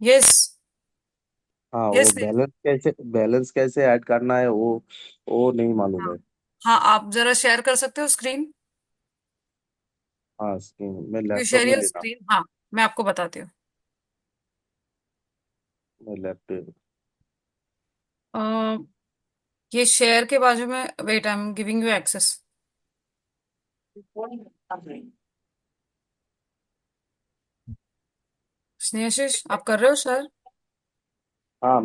Yes. हाँ, वो yes. Balance कैसे ऐड करना है, वो नहीं मालूम हाँ। है। हाँ, आप जरा शेयर कर सकते हो स्क्रीन। हाँ, स्क्रीन मैं यू लैपटॉप शेयर में योर लेता हूँ। स्क्रीन। हाँ, मैं आपको बताती हूँ। मैं लैपटॉप। अ, ये शेयर के बाजू में wait, I am giving you access. Snehashish, आप कर रहे हो सर? हाँ,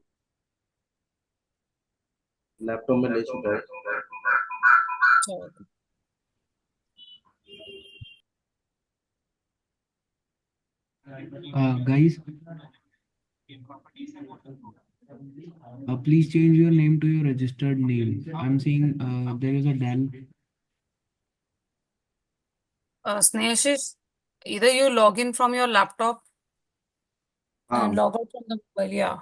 लैपटॉप में ले चुका हूँ। चलो। Guys, please change your name to your registered name. I'm seeing there is a Dell. स्नेहशीष, either you log in from your laptop and हाँ, log out from the mobile, yeah.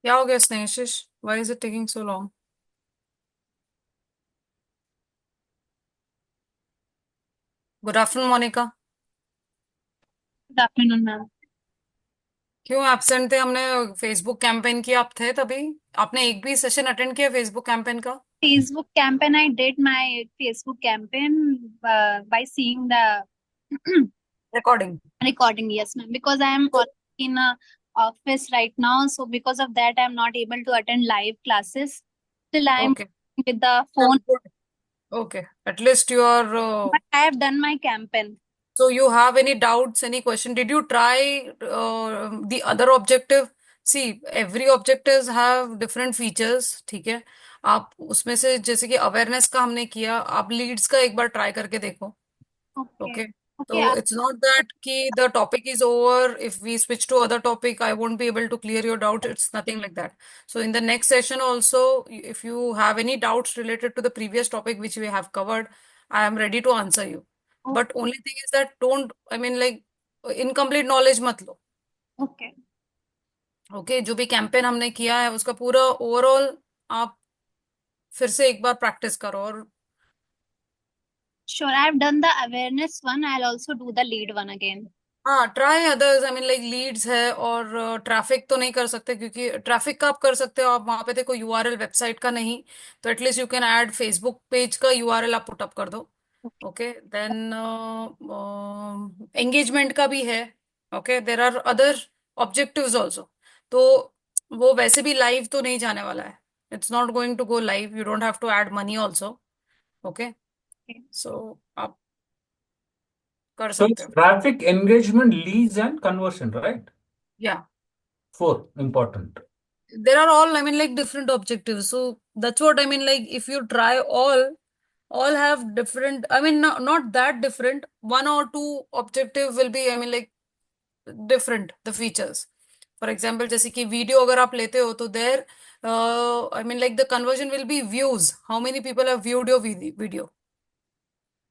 क्या हो गया Snehashish? Why is it taking so long? Good afternoon Monika. Good afternoon ma'am. क्यों absent थे? हमने Facebook campaign किया, आप थे तभी। आपने एक भी सेशन अटेंड किया फेसबुक कैंपेन का? Facebook campaign, I did my Facebook campaign by seeing the recording? recording. Yes, ma'am. Because I am तो in a office right now, so because of that, I am not able to attend live classes. Still, I am okay, with the phone, good. Okay, at least you are. but I have done my campaign. So you have any doubts, any question? Did you try the other objective? See, every objectives have different features, ठीक है। आप उसमें से जैसे कि awareness का हमने किया, आप लीड्स का एक बार ट्राई करके देखो। Okay. ओके। Okay. तो इट्स नॉट दैट कि the topic is over, if we switch to other topic I won't be able to clear your doubt, it's nothing like that. So in the next session also, if you have any doubts related to the previous topic which we have covered, I am ready to answer you. But only thing is that don't, I mean like, incomplete knowledge मत लो। Okay. Okay, जो भी campaign हमने किया है उसका पूरा overall आप फिर से एक बार प्रैक्टिस करो। और Sure. I have done the awareness one. I'll also do the lead one again. हाँ, try others, I mean like leads है। और ट्रैफिक तो नहीं कर सकते, क्योंकि ट्रैफिक का आप कर सकते हो, आप वहां पे देखो यूआरएल वेबसाइट का नहीं। तो at least you can add Facebook page का यूआरएल आप पुटअप कर दो। Okay. ओके, देन एंगेजमेंट का भी है। Okay, there are other objectives also. तो वो वैसे भी लाइव तो नहीं जाने वाला है। It's not going to go live, you don't have to add money also. Okay, Okay. So आप कर So सकते it's हो। traffic engagement, leads, and conversion, right? या, Four important. there are all, I mean like, different objectives, so that's what I mean like, if you try all have different, I mean not that different, one or two objective will be, I mean like, different the features. For example, जैसे कि video अगर आप लेते हो तो there, I mean like the conversion will be views, how many people have viewed your video.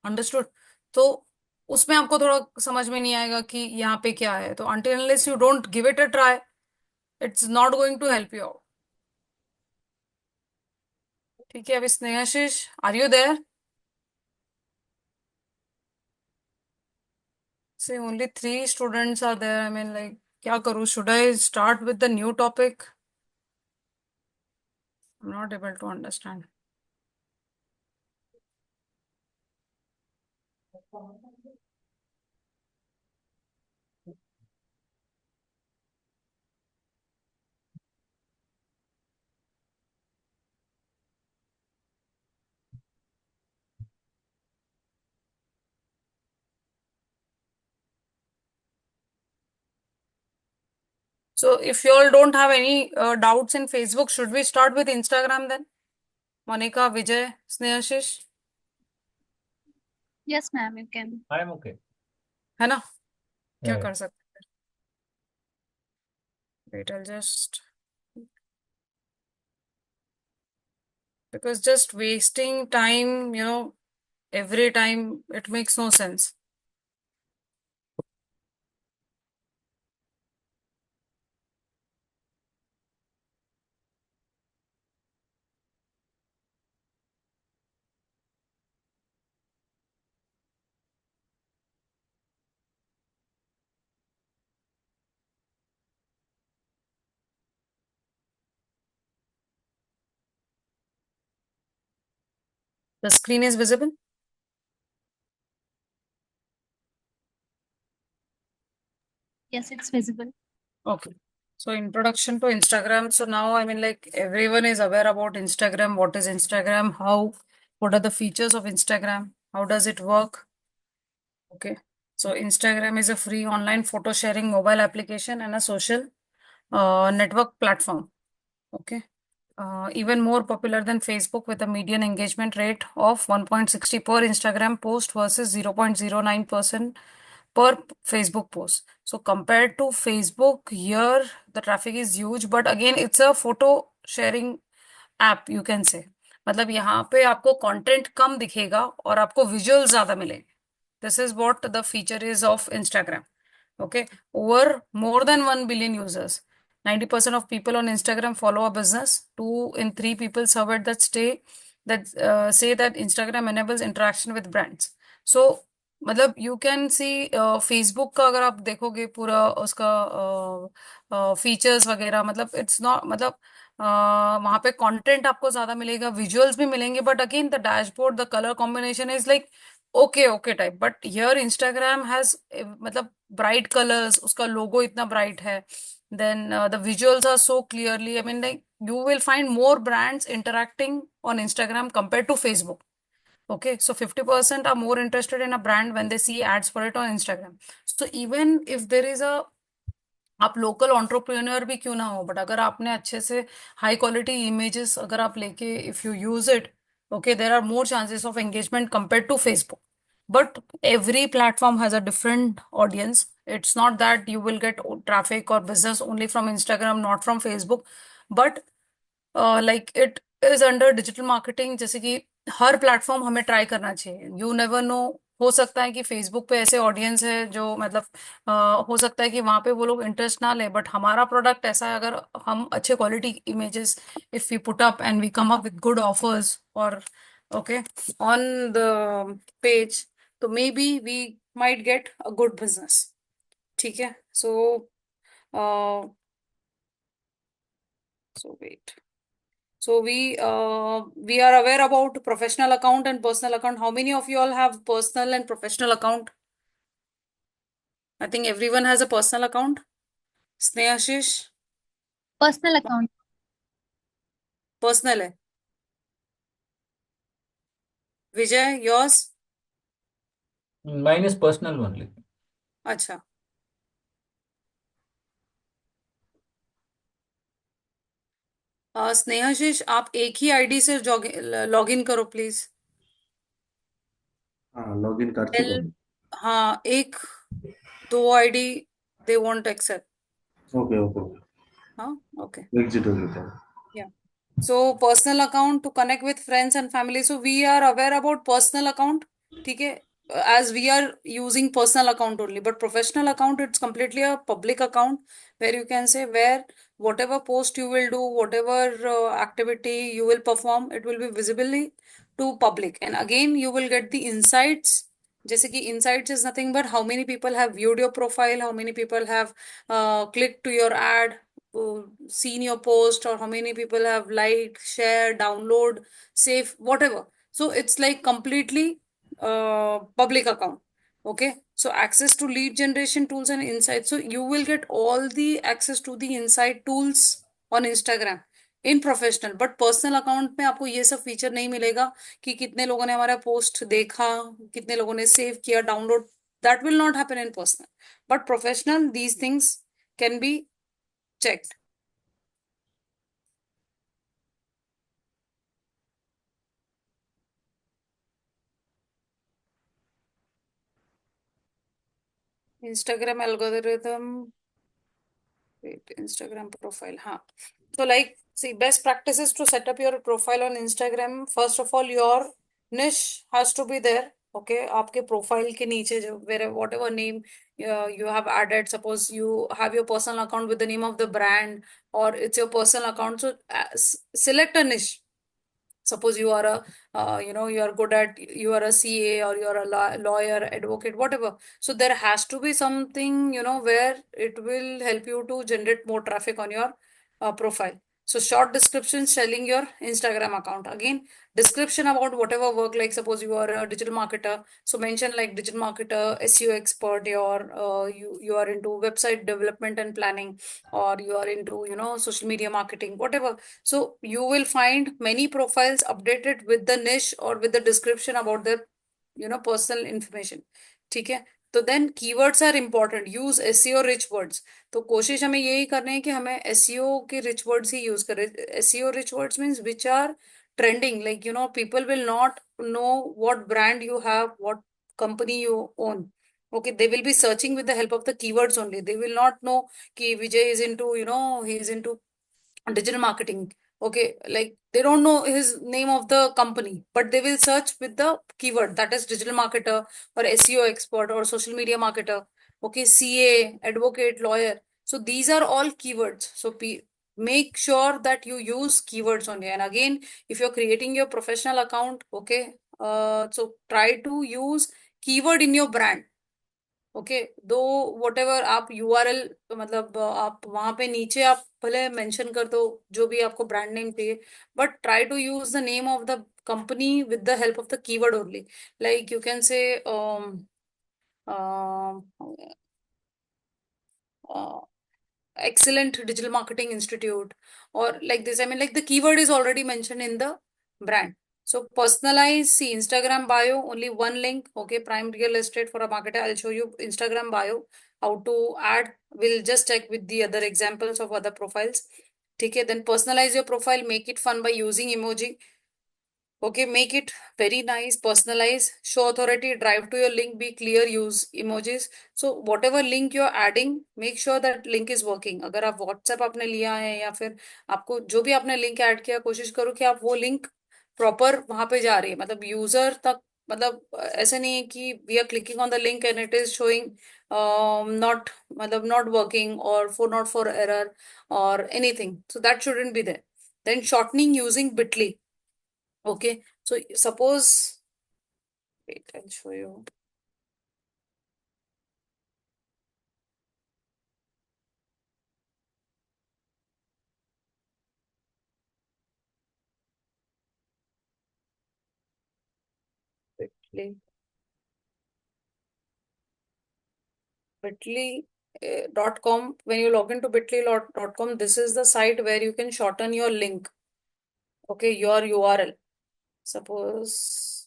Understood? तो उसमें आपको थोड़ा समझ में नहीं आएगा कि यहाँ पे क्या है, तो until unless you don't give it a try, it's not going to help you out। ठीक है, अभी Snehashish, are you there? Say only 3 students are there, I mean like, क्या करूँ? Should I start with the new topic? I am not able to understand. So if you all don't have any doubts in Facebook, should we start with Instagram then? Monica, Vijay, Snehashish, Yes, ma'am. You can. I am okay. है ना? क्या Yeah, yeah. कर सकते हैं? Wait, I'll just, because just wasting time, every time, it makes no sense. The screen is visible? Yes, it's visible. Okay. So introduction to Instagram. So now, I mean, like everyone is aware about Instagram. What is Instagram? What are the features of Instagram? How does it work? Okay. So Instagram is a free online photo sharing mobile application and a social network platform. Okay. Even more popular than Facebook with a median engagement rate of 1.60 per Instagram post versus 0.09% per Facebook post. So compared to Facebook, here the traffic is huge, but again it's a photo sharing app you can say. मतलब यहाँ पे आपको content कम दिखेगा और आपको visual ज्यादा मिलेंगे. This is what the feature is of Instagram. Okay, over more than 1 billion users. 90% of people on Instagram follow a business. 2 in 3 people surveyed say that Instagram enables interaction with brands. So मतलब you can see Facebook का अगर आप देखोगे पूरा उसका features वगैरह मतलब it's not मतलब वहां पे कंटेंट आपको ज्यादा मिलेगा विजुअल्स भी मिलेंगे but again the dashboard the colour combination is like okay type but here Instagram has मतलब ब्राइट कलर्स उसका लोगो इतना ब्राइट है then the visuals are so clearly I mean like you will find more brands interacting on Instagram compared to Facebook. Okay, so 50% are more interested in a brand when they see ads for it on Instagram. So even if there is a आप local entrepreneur भी क्यों ना हो but अगर आपने अच्छे से high quality images अगर आप लेके if you use it okay there are more chances of engagement compared to Facebook. But every platform has a different audience. It's not that you will get traffic or business only from Instagram, not from Facebook. But like it is under digital marketing जैसे कि हर platform हमें try करना चाहिए you never know हो सकता है कि Facebook पे ऐसे ऑडियंस है जो मतलब हो सकता है कि वहां पे वो लोग इंटरेस्ट ना ले बट हमारा प्रोडक्ट ऐसा है अगर हम अच्छे quality images if we put up and we come up with good offers और ओके ऑन द पेज तो maybe we might get a good business ठीक है so wait. So we are aware about professional account and personal account. How many of you all have personal and professional account? I think everyone has a personal account. Snehashish, Personal account. personal है. Vijay, yours? Mine is personal only. अच्छा. स्नेहाशीष आप एक ही ID से log in करो please. हाँ log in कर चुका हूँ. हाँ एक दो ID they won't accept. Okay okay हाँ ओके. एग्जिट हो जाता है. Yeah. So personal account to connect with friends and family. So we are aware about personal account. ठीक है. As we are using personal account only, but professional account it's completely a public account where you can say where whatever post you will do, whatever activity you will perform, it will be visibly to public. And again, you will get the insights. जैसे कि insights is nothing but how many people have viewed your profile, how many people have clicked to your ad, seen your post, or how many people have liked, shared, download, save, whatever. So it's like completely public account. Okay, so access to lead generation tools and insights. So you will get all the access to the insight tools on Instagram in professional but personal account में आपको ये सब feature नहीं मिलेगा कि कितने लोगों ने हमारा पोस्ट देखा कितने लोगों ने सेव किया download that will not happen in personal but professional these things can be checked. Instagram algorithm. Wait, Instagram profile. Huh. So like, see, best practices to set up your profile on Instagram. First of all, your niche has to be there. Okay, आपके profile के नीचे जो whatever name you have added. Suppose you have your personal account with the name of the brand, or it's your personal account. So select a niche. Suppose you are a you are good at you are a CA or you are a lawyer advocate whatever, so there has to be something where it will help you to generate more traffic on your profile. So short descriptions telling your Instagram account. Again, description about whatever work, like suppose you are a digital marketer. So mention like digital marketer, SEO expert, you are into website development and planning, or you are into, social media marketing, whatever. So you will find many profiles updated with the niche or with the description about their, personal information. ठीक है. तो then keywords are important. Use SEO rich words. तो कोशिश हमें यही करनी है कि हमें एसईओ के रिच वर्ड्स ही यूज करें. SEO rich words means which are trending, like people will not know what brand you have, what company you own. Okay, they will be searching with the help of the keywords only. They will not know ki Vijay is into, he is into digital marketing. Okay, like they don't know his name of the company, but they will search with the keyword, that is digital marketer or SEO expert or social media marketer. Okay, CA, advocate, lawyer. So these are all keywords. So make sure that you use keywords only. And again, if you're creating your professional account, okay, so try to use keyword in your brand. Okay, दो what ever आप URL, मतलब आप वहां पे नीचे आप भले mention कर दो जो भी आपको ब्रांड नेम चाहिए, but try to use the name of the company with the help of the keyword only. Like you can say excellent digital marketing institute, or like this. I mean, like the keyword is already mentioned in the brand. So personalize. See, Instagram bio, only one link. Okay, prime real estate for a marketer. I'll show you Instagram bio, how to add. We'll just check with the other examples of other profiles. Okay, then personalize your profile, make it fun by using emoji. Okay, make it very nice, personalize, show authority, drive to your link, be clear, use emojis. So whatever link you're adding, make sure that link is working. अगर आप WhatsApp आपने लिया है या फिर आपको जो भी आपने लिंक ऐड किया, कोशिश करो कि आप वो लिंक प्रॉपर वहां पे जा रही है, मतलब यूजर तक. मतलब ऐसा नहीं है कि we are clicking on the link and it is showing not, मतलब नॉट वर्किंग और फॉर नॉट फॉर एरर और anything. So that shouldn't be there. Then shortening using Bitly. Okay, so suppose, wait, I'll show you. Bitly, Bitly.com. When you log into Bitly.com, this is the site where you can shorten your link. Okay, your URL. Suppose,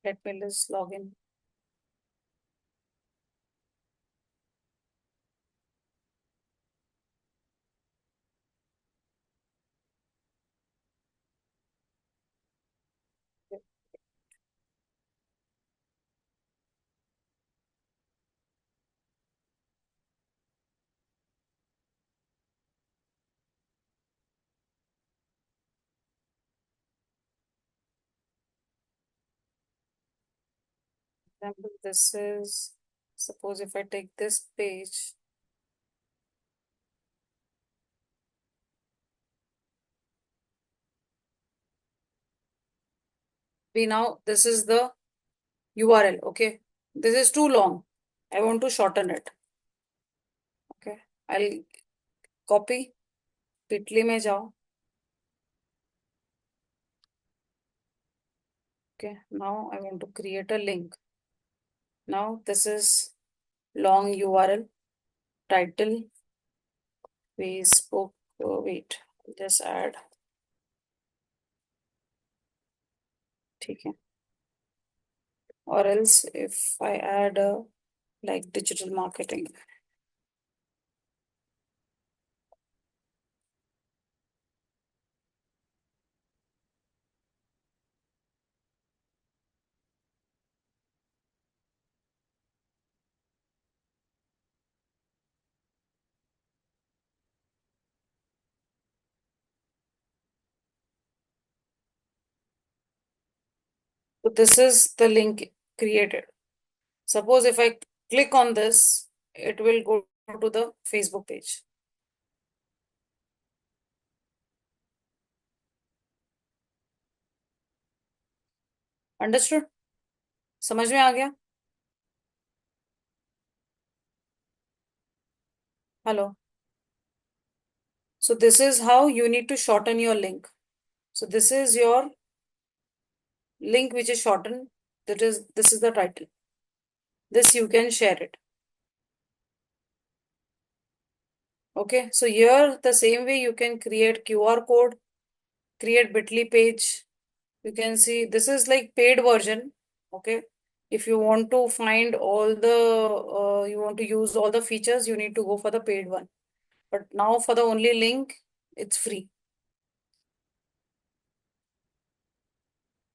let me just log in. Example, this is, suppose if I take this page, now this is the URL. Okay, this is too long. I want to shorten it. Okay, I'll copy. Bitly में जाओ. Okay, now I want to create a link. Now this is long URL, title, Facebook. Oh, wait, I'll just add. ठीक है. Or else if I add like digital marketing. So this is the link created. Suppose if I click on this, it will go to the Facebook page. Understood? समझ में आ गया? Hello. So this is how you need to shorten your link. So this is your link which is shortened. This is the title. This you can share it. Okay. So here the same way you can create QR code, create bit.ly page. You can see this is like paid version. Okay. If you want to find all the you want to use all the features, you need to go for the paid one. But now for the only link, it's free.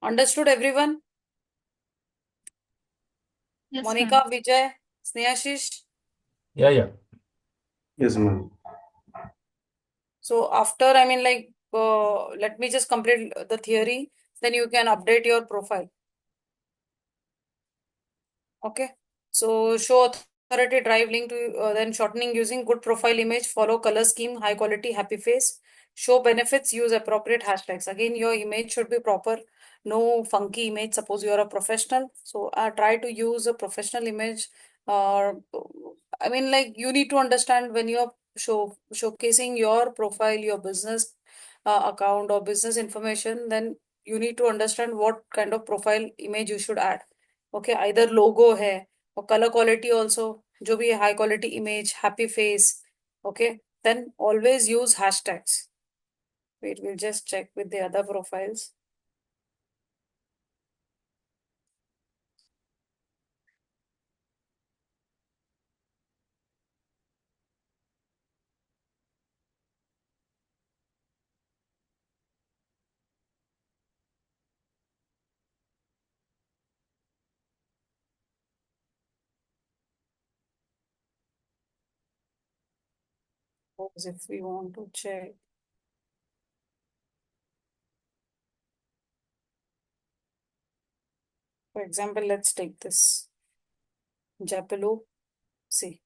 Understood, everyone? Yes, Monica, ma'am. Vijay, Snehashish. Yeah. Yes, ma'am. So after, I mean, like, let me just complete the theory. Then you can update your profile. Okay. So show authority, drive link to then shortening using good profile image, follow color scheme, high quality, happy face. Show benefits, use appropriate hashtags. Again, your image should be proper. No funky image. Suppose you are a professional. So try to use a professional image. I mean, like you need to understand when you're showcasing your profile, your business account or business information, then you need to understand what kind of profile image you should add. Okay, either logo है or color quality also, जो भी है high quality image, happy face. Okay, then always use hashtags. Wait, we'll just check with the other profiles. Suppose if we want to check, for example, let's take this Japelo. See,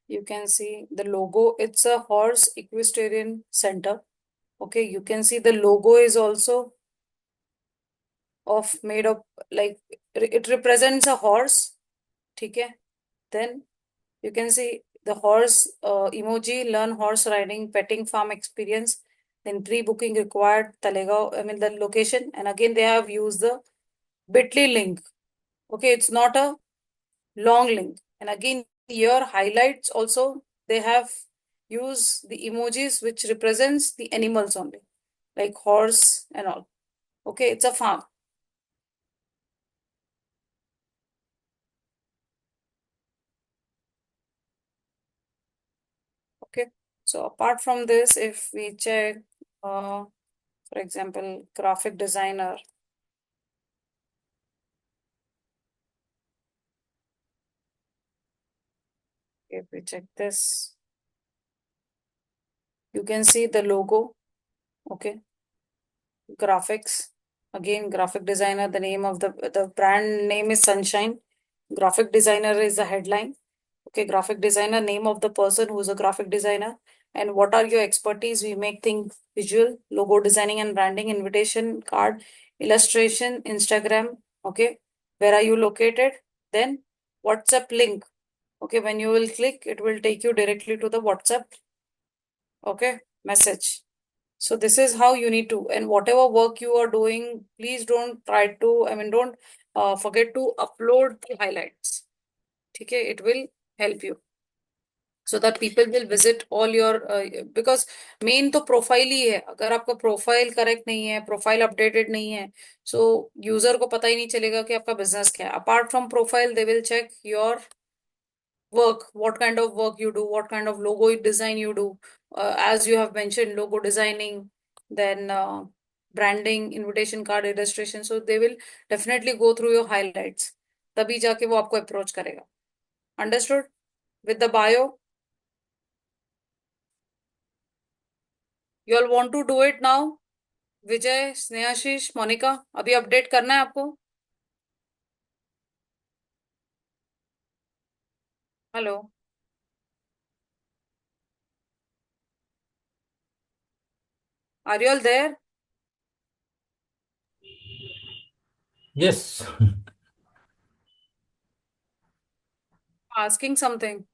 you can see the logo. It's a horse equestrian center. Okay, you can see the logo is also of made of like it represents a horse. Okay, then you can see the horse emoji, learn horse riding, petting farm experience, then pre-booking required, Talegaon, I mean the location, and again they have used the bit.ly link. Okay, it's not a long link. And again, here highlights also, they have used the emojis which represents the animals only, like horse and all. Okay, it's a farm. Okay, so apart from this, if we check, for example, graphic designer. If we check this, you can see the logo. Okay, graphics. Again, graphic designer, the name of the brand name is Sunshine. Graphic designer is the headline. Okay, graphic designer, name of the person who is a graphic designer. And what are your expertise? We make things visual, logo designing and branding, invitation card, illustration, Instagram. Okay, where are you located? Then WhatsApp link. Okay, when you will click, it will take you directly to the WhatsApp. Okay, message. So this is how you need to, and whatever work you are doing, please don't try to, I mean, don't forget to upload the highlights. Okay, it will help you so that people will visit all your because main तो profile ही है. अगर आपका profile correct नहीं है, profile updated नहीं है, सो user को पता ही नहीं चलेगा कि आपका बिजनेस क्या है. Apart from profile they will check your work, what kind of work you do, what kind of logo design you do. As you have mentioned, logo designing, then branding, invitation card illustration. So they will definitely go through your highlights. तभी जाके वो आपको approach करेगा. Understood? With the bio, you all want to do it now? विजय, स्नेहाशीष, मोनिका, अभी update करना है आपको. Hello. Are you all there? Yes. asking something.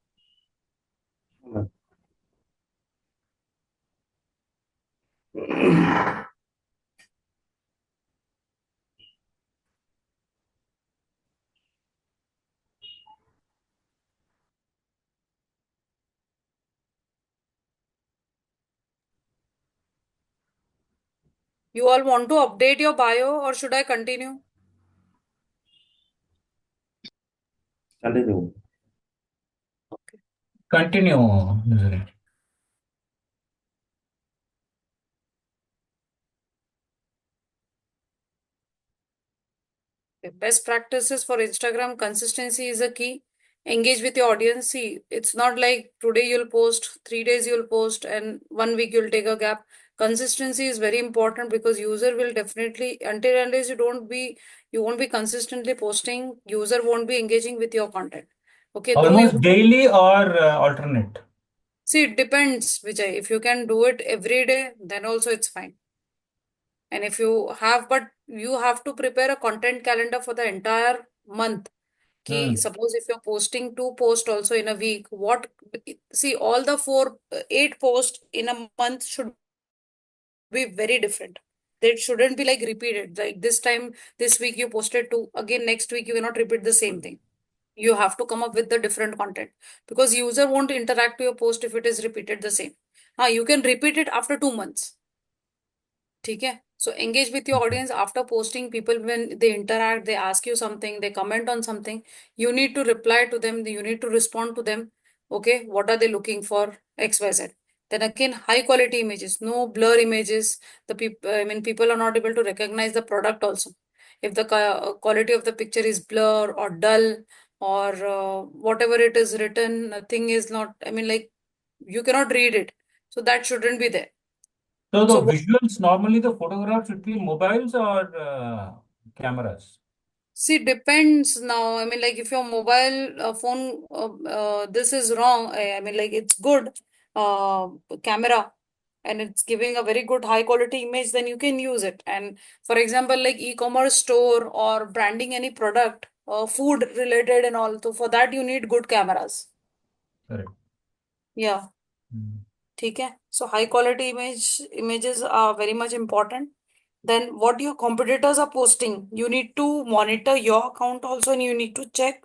You all want to update your bio or should I continue? Continue. Okay. Continue, Nazari. Best practices for Instagram: consistency is a key. Engage with your audience. See, it's not like today you'll post, 3 days you'll post, and 1 week you'll take a gap. Consistency is very important because user will definitely, until and unless you won't be consistently posting, user won't be engaging with your content. Okay, though you Almost daily or alternate? see, it depends, Vijay. If you can do it every day, then also it's fine. And if but you have to prepare a content calendar for the entire month. Ki, suppose if you're posting 2 posts also in a week, see, all the 8 posts in a month should be very different. They shouldn't be like repeated. Like this week you posted two, again next week you cannot repeat the same thing. You have to come up with the different content because user won't interact to your post if it is repeated the same. You can repeat it after 2 months. ठीक है. So engage with your audience after posting. People, when they interact, they ask you something, they comment on something, you need to reply to them, you need to respond to them. Okay, what are they looking for? XYZ. Then again, high quality images, no blur images. The people, I mean, people are not able to recognize the product also if the quality of the picture is blur or dull, or whatever it is written, nothing is not, I mean, like, you cannot read it, so that shouldn't be there. So the So visuals, normally the photographs should be mobiles or cameras? see, depends now. I mean, like, if your mobile phone, this is wrong. I mean, like, it's good uh, camera and it's giving a very good high quality image, then you can use it. And for example, like e-commerce store or branding any product, food related and all. So for that, you need good cameras. Correct. Yeah. Mm. ठीक है. So high quality images are very much important. Then what your competitors are posting, you need to monitor your account also, and you need to check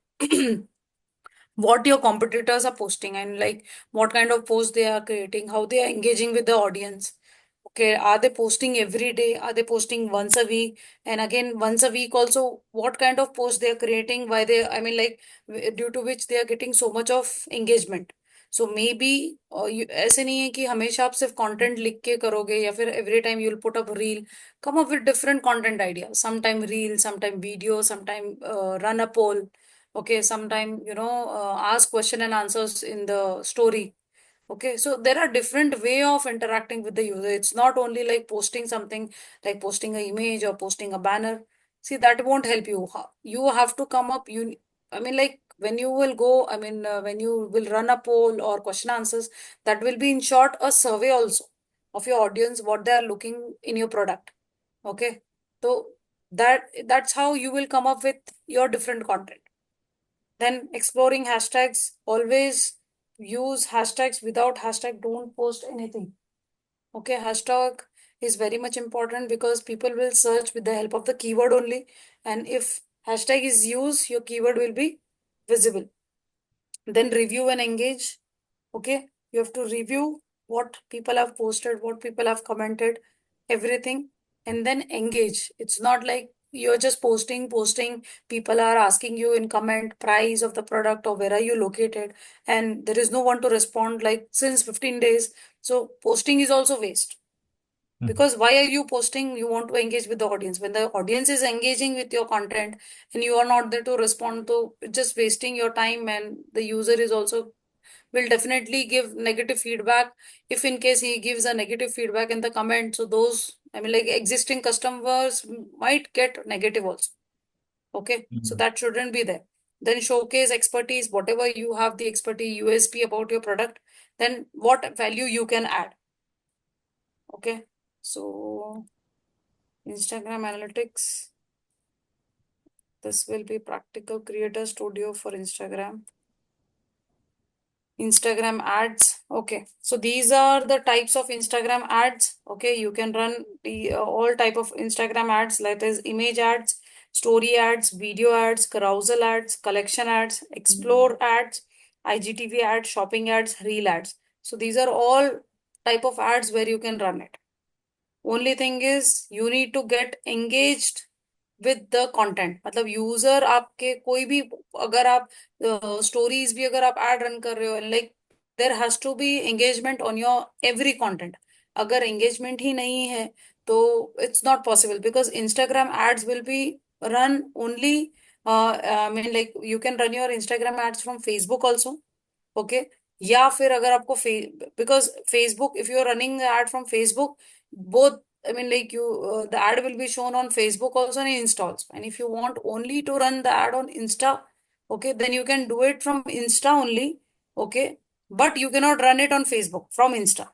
what your competitors are posting, and like what kind of posts they are creating, how they are engaging with the audience. Okay, are they posting every day? Are they posting once a week? And again, once a week also, what kind of post they are creating? Why they, I mean, like, due to which they are getting so much of engagement. So maybe ऐसे नहीं है कि हमेशा आप सिर्फ content लिख के करोगे या फिर every time you'll put up a reel. Come up with different content ideas. Sometime reel, sometime video, sometime run a poll. Okay, sometime, ask question and answers in the story. Okay, so there are different way of interacting with the user. It's not only like posting something, like posting an image or posting a banner. See, that won't help you. You have to come up. I mean, like, when you will go, I mean, when you will run a poll or question answers, that will be in short a survey also of your audience, what they are looking in your product. Okay, so that's how you will come up with your different content. Then exploring hashtags, always use hashtags. Without hashtag, don't post anything. Okay, hashtag is very much important because people will search with the help of the keyword only. And if hashtag is used, your keyword will be visible. Then review and engage. Okay, you have to review what people have posted, what people have commented, everything, and then engage. It's not like you're just posting, people are asking you in comment price of the product or where are you located, and there is no one to respond like since 15 days. So posting is also waste. Because why are you posting? You want to engage with the audience. When the audience is engaging with your content and you are not there to respond, to just wasting your time, and the user is also will definitely give negative feedback. If in case he gives a negative feedback in the comment, so those, I mean, like, existing customers might get negative also. Okay, so that shouldn't be there. Then showcase expertise, whatever you have the expertise, USP about your product, then what value you can add. Okay, so Instagram analytics. This will be practical creator studio for Instagram. Instagram ads. Okay, so these are the types of Instagram ads. Okay, you can run the all type of Instagram ads, like is image ads, story ads, video ads, carousel ads, collection ads, explore ads, IGTV ads, shopping ads, reel ads. So these are all type of ads where you can run it. Only thing is you need to get engaged with the content. मतलब user आपके कोई भी, अगर आप stories भी अगर आप ad run कर रहे हो, like there has to be engagement on your every content. अगर एंगेजमेंट ही नहीं है तो it's not possible, because Instagram ads will be run only, I mean like you can run your Instagram ads from Facebook also. Okay, या फिर अगर आपको because Facebook, if you are running ad from Facebook, both, I mean, like the ad will be shown on Facebook also and Insta also. And if you want only to run the ad on Insta, okay, then you can do it from Insta only, okay, but you cannot run it on Facebook from Insta.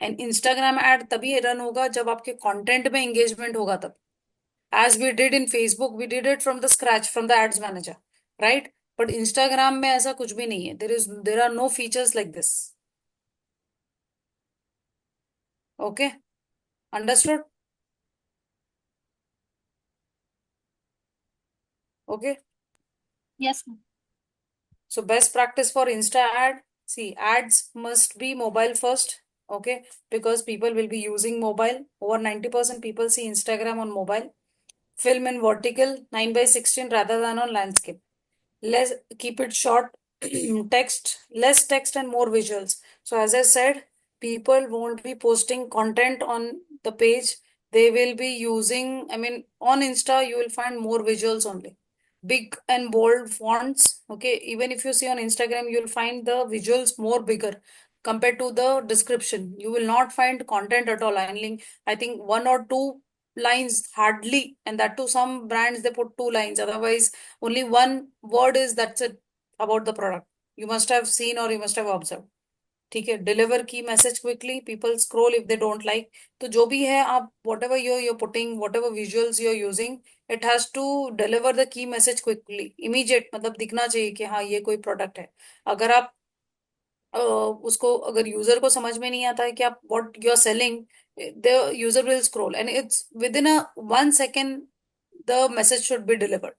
And Instagram ad तभी run होगा जब आपके content में engagement होगा तब. As we did in Facebook, we did it from the scratch, from the ads manager, right? But Instagram में ऐसा कुछ भी नहीं है. There are no features like this. Okay, understood? Okay. Yes, ma'am. So best practice for Insta ad, see, ads must be mobile first, okay? Because people will be using mobile. Over 90% people see Instagram on mobile. Film in vertical, 9:16 rather than on landscape. Less, keep it short, less text and more visuals. So as I said, people won't be posting content on the page. They will be using, I mean, on Insta, you will find more visuals only. Big and bold fonts. Okay, even if you see on Instagram, you'll find the visuals more bigger compared to the description. You will not find content at all. I think one or two lines hardly, and that too some brands they put two lines. Otherwise, only one word is, that's it, about the product. You must have seen or you must have observed. ठीक है, deliver की message quickly, people scroll if they don't like. तो जो भी है आप, what ever you're putting, whatever visuals you're using, it has to deliver the key message quickly, immediate. मतलब दिखना चाहिए कि हाँ ये कोई प्रोडक्ट है. अगर आप उसको, अगर यूजर को समझ में नहीं आता है कि आप what you are selling, the user will scroll and it's within a 1 second the message should be delivered.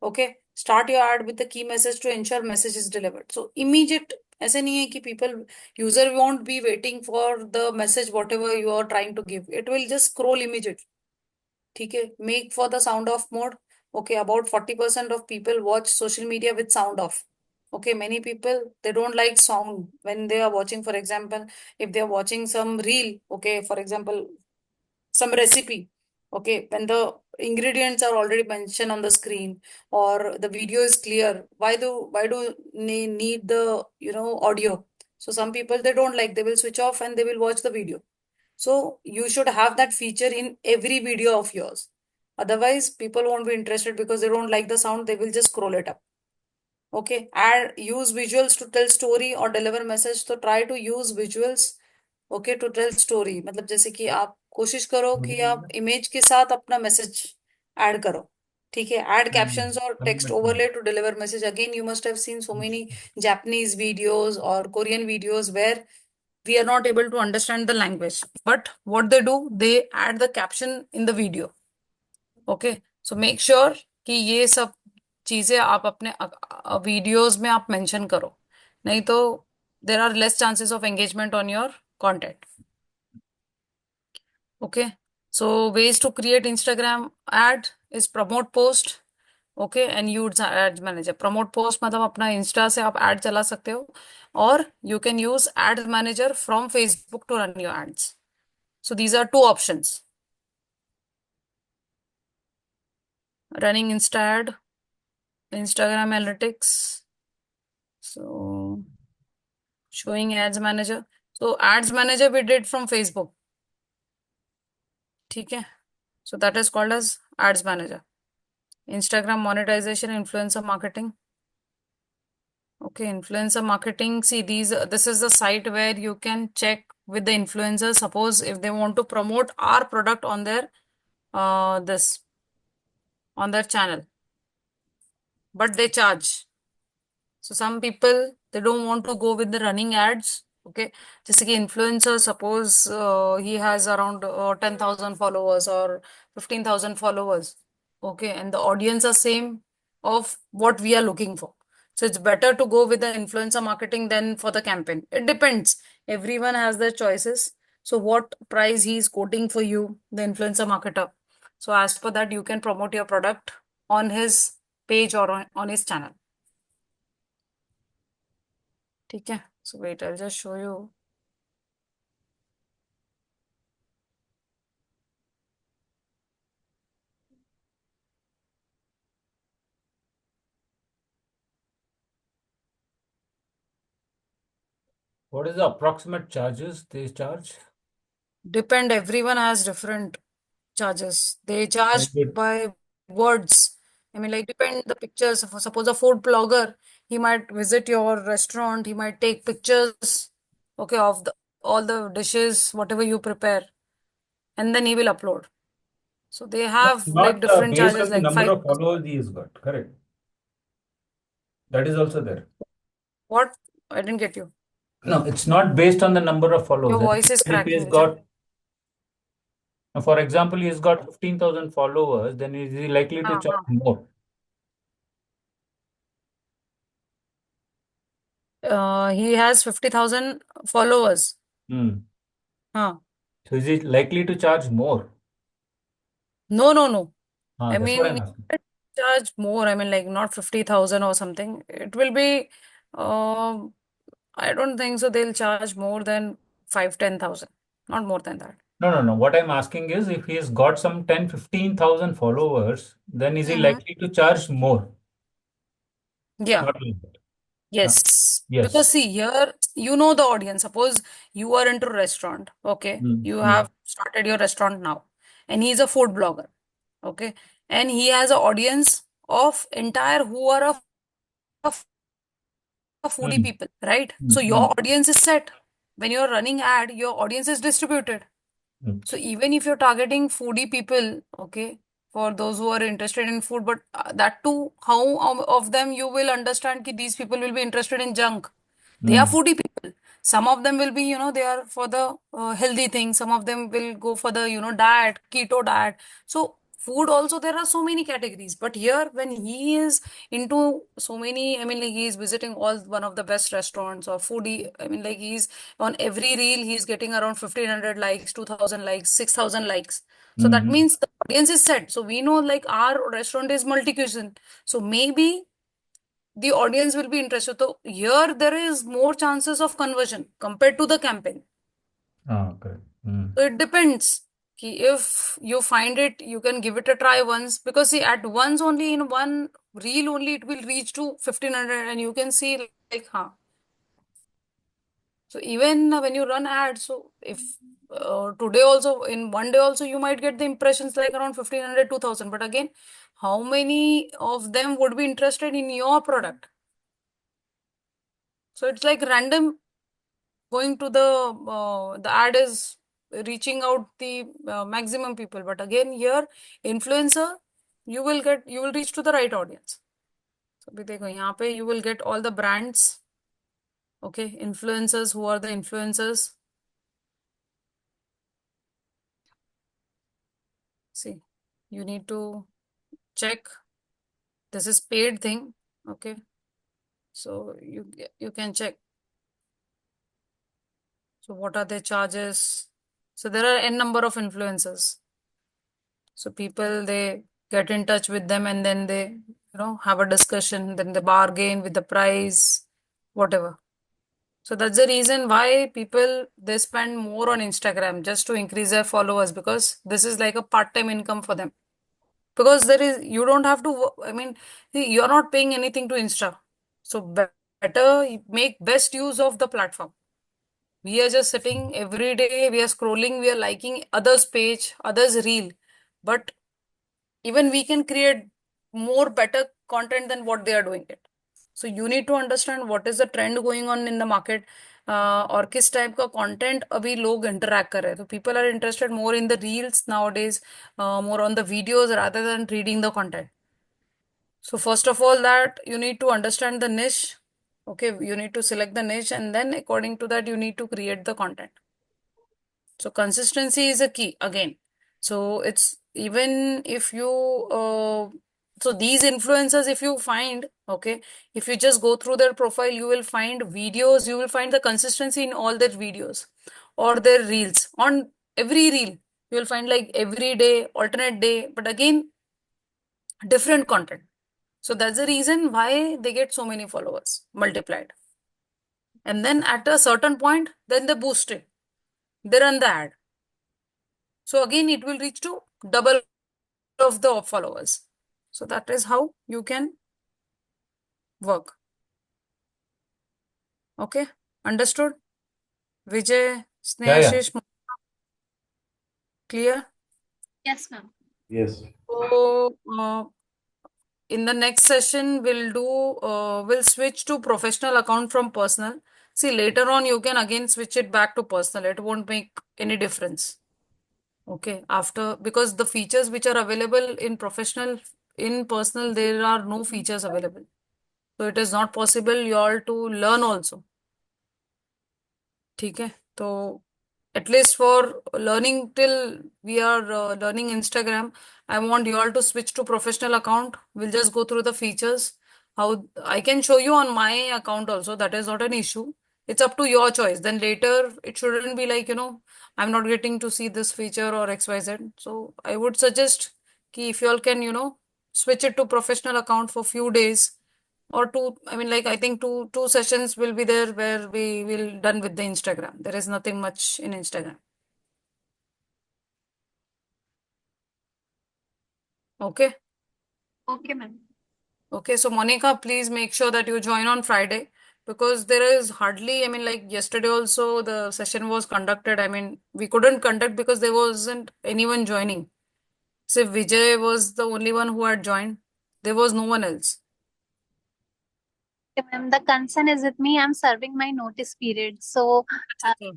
Okay, start your ad with the key message to ensure message is delivered. So immediate, ऐसे नहीं है कि people, user won't be waiting for the message whatever you are trying to give, it will just scroll immediately. ठीक है, make for the sound off mode. Okay, about 40% of people watch social media with sound off. Okay, many people, they don't like sound when they are watching. For example, if they are watching some reel, okay, for example, some recipe, okay, when the ingredients are already mentioned on the screen or the video is clear, why do need the audio? So some people, they don't like, they will switch off and they will watch the video. So you should have that feature in every video of yours. Otherwise, people won't be interested because they don't like the sound, they will just scroll it up. Okay, use visuals to tell story or deliver message. So try to use visuals, okay, to tell story. मतलब जैसे कि आप कोशिश करो कि आप image के साथ अपना मैसेज ऐड करो. ठीक है, add captions or text overlay to deliver message. Again, you must have seen so many Japanese videos or Korean videos where we are not able to understand the language, but what they do, they add the caption in the video. Okay, so make sure कि ये सब चीजें आप अपने videos में आप mention करो, नहीं तो there are less chances of engagement on your content. Okay, so ways to create Instagram ad is promote post, okay, and use ads manager. Promote post मतलब अपना इंस्टा से आप ad चला सकते हो, और you can use ads manager from Facebook to run your ads. So these are two options: running Insta ad, Instagram analytics, so showing ads manager. So ads manager we did from Facebook. ठीक है, so that is called as ads manager. Instagram monetization, influencer marketing. Okay, influencer marketing. See, this is the site where you can check with the influencers. Suppose if they want to promote our product on their on their channel, but they charge. So some people, they don't want to go with the running ads. Okay, जैसे कि influencer, suppose he has around 10,000 followers or 15,000 followers. Okay, and the audience are same of what we are looking for. So it's better to go with the influencer marketing than for the campaign. It depends. Everyone has their choices. So what price he is quoting for you, the influencer marketer. So as per that, you can promote your product on his page or on his channel. ठीक है, so wait, I'll just show you. What is the approximate charges they charge? Depend, everyone has different charges. They charge And it- by words. I mean, like, depend the pictures. Suppose a food blogger, he might visit your restaurant, he might take pictures, okay, of the all the dishes, whatever you prepare, and then he will upload. So they have like Not different based charges, on the like number five. of followers he has got, correct? That is also there. What? I didn't get you. No, it's not based on the number of followers. Your voice is If he's cracking, Vijay. got, for example, he's got 15,000 followers, then is he likely to charge more? He has 50,000 followers. Hmm. Huh. So is he likely to charge more? No, no, no. I That's what I'm mean, asking. charge more. I mean, like not 50,000 or something. It will be, I don't think so. They'll charge more than 5, 10,000, not more than that. No. What I'm asking is if he's got some 10, 15,000 followers, then is he Mm-hmm. likely to charge more? Yeah. Not like that. Yes. Yes. Because see, here, you know the audience. Suppose you are into restaurant, okay? You have started your restaurant now, and he's a food blogger, okay? And he has an audience of entire who are a foodie Mm. people, right? So your audience is set. When you're running ad, your audience is distributed. Mm. So even if you're targeting foodie people, okay, for those who are interested in food, but that too, how of them you will understand that these people will be interested in junk. They are Mm. foodie people. Some of them will be, they are for the healthy things. Some of them will go for the, diet, keto diet. So food also, there are so many categories. But here, when he is into so many, I mean, like he is visiting all one of the best restaurants or foodie. I mean, like he's on every reel, he's getting around 1,500 likes, 2,000 likes, 6,000 likes. So that Mhm. means the audience is set. So we know like our restaurant is multi-cuisine. So maybe the audience will be interested. So here there is more chances of conversion compared to the campaign. Correct. Mm. So it depends. If you find it, you can give it a try once, because see, at once only in one reel only it will reach to 1,500 and you can see like, huh. So even when you run ads, so if today also, in one day also, you might get the impressions like around 1,500, 2,000. But again, how many of them would be interested in your product? So it's like random going to the ad is reaching out the maximum people. But again, here, influencer, you will reach to the right audience. So अभी देखो यहाँ पे you will get all the brands, okay, influencers, who are the influencers. See, you need to check. This is paid thing, okay. So you can check. So what are their charges? So there are n number of influencers. So people, they get in touch with them and then they, have a discussion, then they bargain with the price, whatever. So that's the reason why people, they spend more on Instagram just to increase their followers, because this is like a part-time income for them. Because you don't have to, I mean, see, you're not paying anything to Insta. So better make best use of the platform. We are just sitting every day, we are scrolling, we are liking others' page, others' reel. But even we can create more better content than what they are doing it. So you need to understand what is the trend going on in the market, और किस type का content अभी लोग interact कर रहे हैं. तो people are interested more in the reels nowadays, more on the videos rather than reading the content. So first of all, that you need to understand the niche, Okay, you need to select the niche, and then according to that, you need to create the content. So consistency is a key again. So it's even if you so these influencers, if you find, okay, if you just go through their profile, you will find videos, you will find the consistency in all their videos or their reels. On every reel, you will find like every day, alternate day, but again, different content. So that's the reason why they get so many followers multiplied. And then at a certain point, then they boost it. They run the ad. So again, it will reach to double of the followers. So that is how you can work. Okay, understood? Vijay, Yeah, yeah. Snehashish, clear? Yes, ma'am. Yes. So in the next session, we'll switch to professional account from personal. See, later on, you can again switch it back to personal. It won't make any difference. Okay, after, because the features which are available in professional, in personal, there are no features available. So it is not possible you all to learn also. ठीक है, तो at least for learning till we are learning Instagram, I want you all to switch to professional account. We'll just go through the features. How I can show you on my account also. That is not an issue. It's up to your choice. Then later it shouldn't be like, I'm not getting to see this feature or XYZ. So I would suggest ki if you all can, switch it to professional account for few days or two. I mean, like I think two sessions will be there where we will done with the Instagram. There is nothing much in Instagram. Okay. Okay, ma'am. Okay. So Monica, please make sure that you join on Friday because there is hardly, I mean, like yesterday also the session was conducted. I mean, we couldn't conduct because there wasn't anyone joining. So Vijay was the only one who had joined. There was no one else. Okay, ma'am. The concern is with me. I'm serving my notice period. So Okay.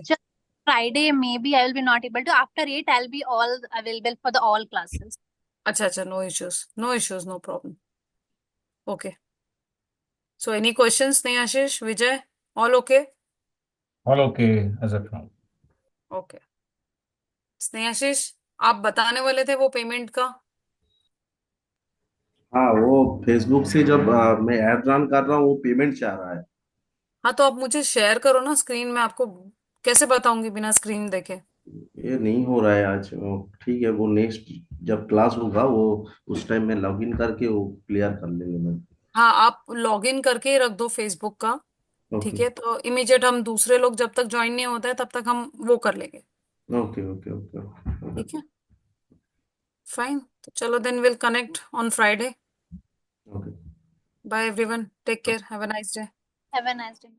just Friday, maybe I will be not able to. After 8, I'll be all available for the all classes. Acha, no issues. No issues, no problem. Okay. So any questions, Snehashish, Vijay? All okay? All okay as of now. Okay Snehashish आप बताने वाले थे वो payment का हाँ, वो Facebook से जब मैं ऐड रन कर रहा हूँ वो पेमेंट चाह रहा है। हाँ तो आप मुझे शेयर करो ना स्क्रीन में आपको कैसे बताऊंगी बिना स्क्रीन देखे ये नहीं हो रहा है आज। ठीक है, वो नेक्स्ट जब क्लास होगा वो उस टाइम में लॉगिन करके वो क्लियर कर लेंगे मैं। हाँ आप लॉगिन करके ही रख दो फेसबुक का ओके ठीक है तो इमीडिएट हम दूसरे लोग जब तक ज्वाइन नहीं होते हैं तब तक हम वो कर लेंगे ओके ओके ओके ठीक है फाइन तो चलो then will connect on Friday okay. Bye everyone take care have a nice day Have a nice day.